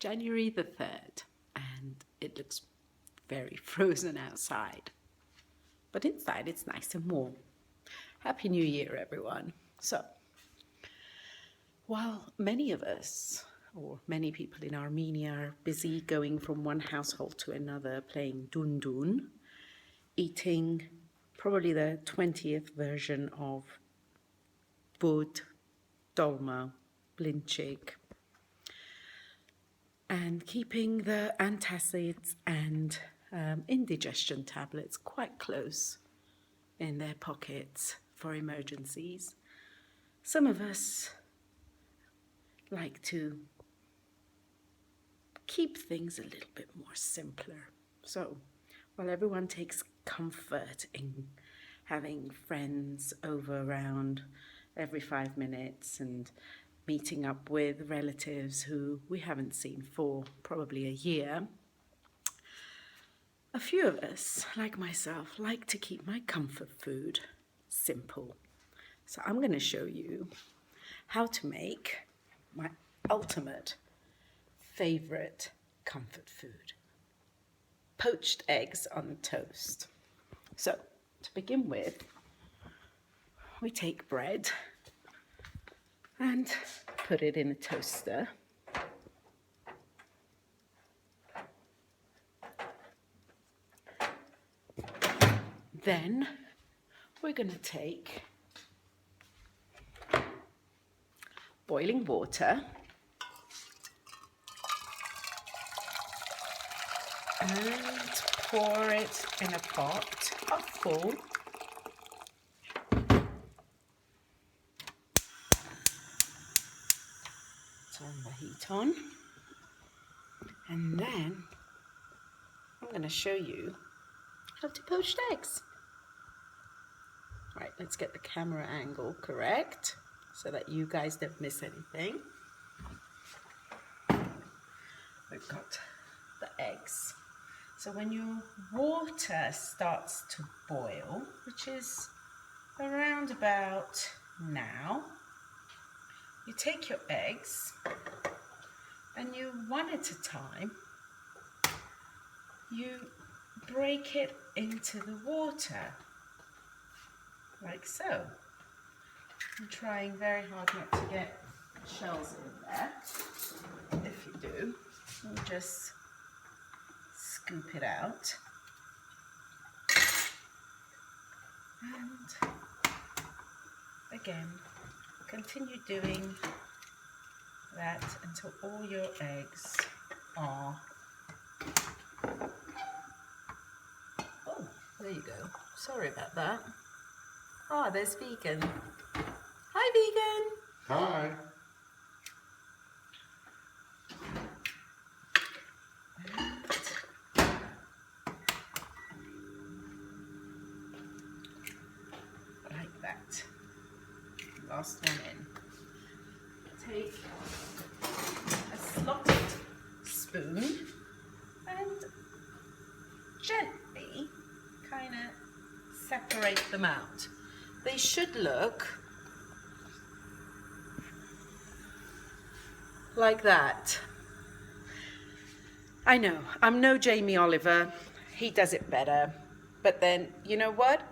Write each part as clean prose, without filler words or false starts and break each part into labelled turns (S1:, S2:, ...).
S1: January the 3rd, and it looks very frozen outside. But inside it's nice and warm. Happy New Year, everyone. So, while many of us, or many people in Armenia, are busy going from one household to another, playing dundun, eating probably the 20th version of bud, dolma, blinchik, and keeping the antacids and indigestion tablets quite close in their pockets for emergencies. Some of us like to keep things a little bit more simpler. So while everyone takes comfort in having friends over around every 5 minutes and meeting up with relatives who we haven't seen for probably a year, a few of us, like myself, like to keep my comfort food simple. So I'm going to show you how to make my ultimate favorite comfort food: poached eggs on toast. So to begin with, we take bread and put it in a toaster. Then we're going to take boiling water and pour it in a pot half full. Turn the heat on, and then I'm going to show you how to poach eggs. Right, let's get the camera angle correct so that you guys don't miss anything. We've got the eggs. So when your water starts to boil, which is around about now, you take your eggs and you, one at a time, you break it into the water, like so. I'm trying very hard not to get shells in there. If you do, you just scoop it out. And again, continue doing that until all your eggs are... Oh, there you go. Sorry about that. Ah, there's Vegan. Hi, Vegan.
S2: Hi.
S1: Like that. Last one in. Take a slotted spoon and gently kind of separate them out. They should look like that. I know, I'm no Jamie Oliver. He does it better. But then, you know what?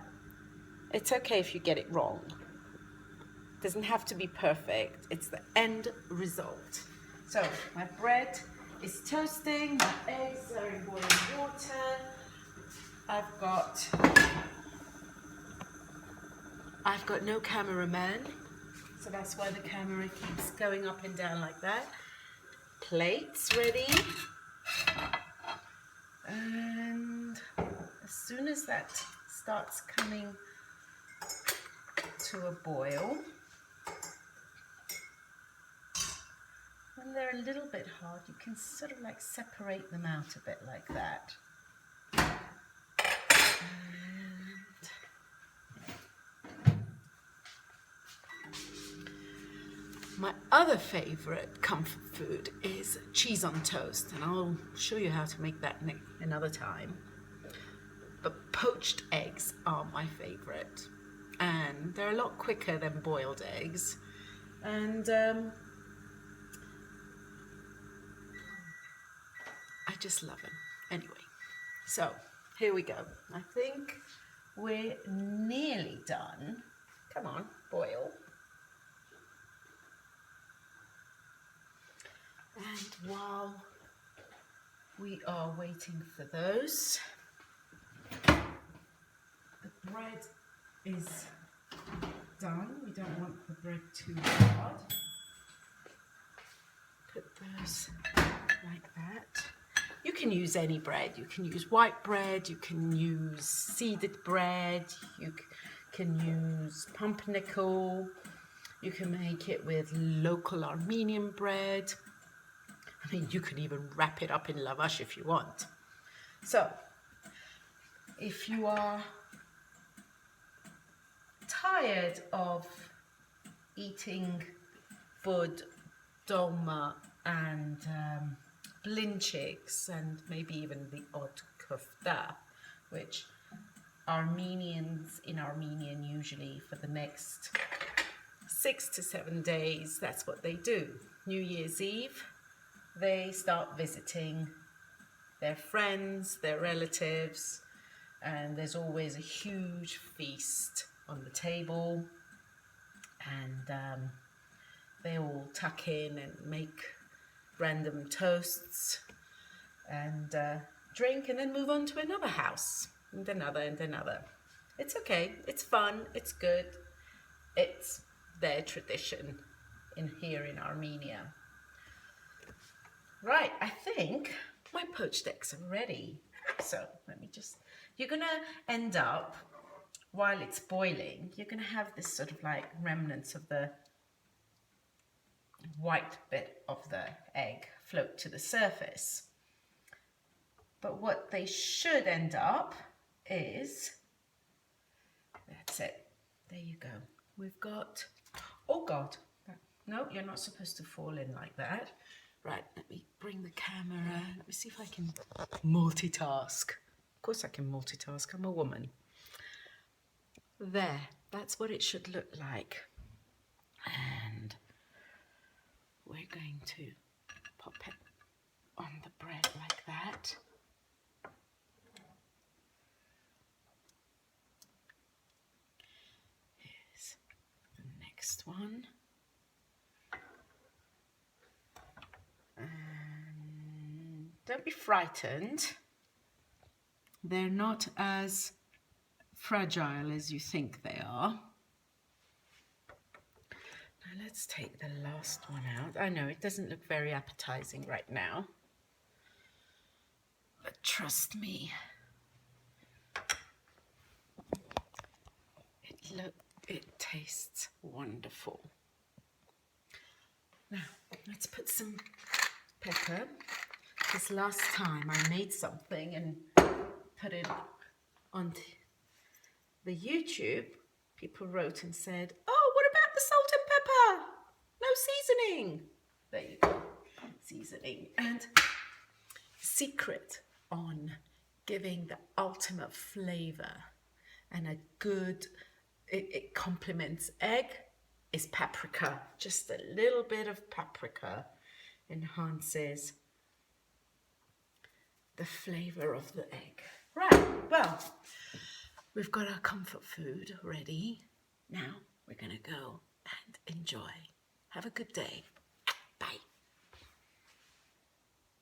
S1: It's okay if you get it wrong. It doesn't have to be perfect. It's the end result. So my bread is toasting, my eggs are in boiling water. I've got no cameraman, so that's why the camera keeps going up and down like that. Plates ready. And as soon as that starts coming to a boil, when they're a little bit hard, you can sort of like separate them out a bit like that. My other favorite comfort food is cheese on toast, and I'll show you how to make that another time. But poached eggs are my favorite, and they're a lot quicker than boiled eggs. And just love them. Anyway, so here we go. I think we're nearly done. Come on, boil. And while we are waiting for those, the bread is done. We don't want the bread too hard. Put those like that. You can use any bread. You can use white bread, you can use seeded bread, you can use pumpernickel, you can make it with local Armenian bread. I mean, you can even wrap it up in lavash if you want. So, if you are tired of eating food, dolma and blinchicks and maybe even the odd kofta, which Armenians in Armenian usually for the next 6 to 7 days, that's what they do. New Year's Eve, they start visiting their friends, their relatives, and there's always a huge feast on the table, and they all tuck in and make random toasts and drink, and then move on to another house and another and another. It's okay, it's fun, it's good, it's their tradition here in Armenia. Right, I think my poached eggs are ready. So let me just, you're gonna end up, while it's boiling, you're gonna have this sort of like remnants of the white bit of the egg float to the surface. But what they should end up is, that's it, there you go. We've got, oh God, no, you're not supposed to fall in like that. Right, let me bring the camera, let me see if I can multitask. Of course I can multitask, I'm a woman. There, that's what it should look like. And we're going to pop it on the bread like that. Here's the next one. And don't be frightened. They're not as fragile as you think they are. Now let's take the last one out. I know it doesn't look very appetizing right now, but trust me, it tastes wonderful. Now let's put some pepper, because last time I made something and put it on the YouTube, people wrote and said, oh, what about the salt and pepper? No seasoning. There you go, seasoning. And secret on giving the ultimate flavor and a good, it complements egg, is paprika. Just a little bit of paprika enhances the flavor of the egg. Right, well, we've got our comfort food ready. Now we're gonna go and enjoy. Have a good day.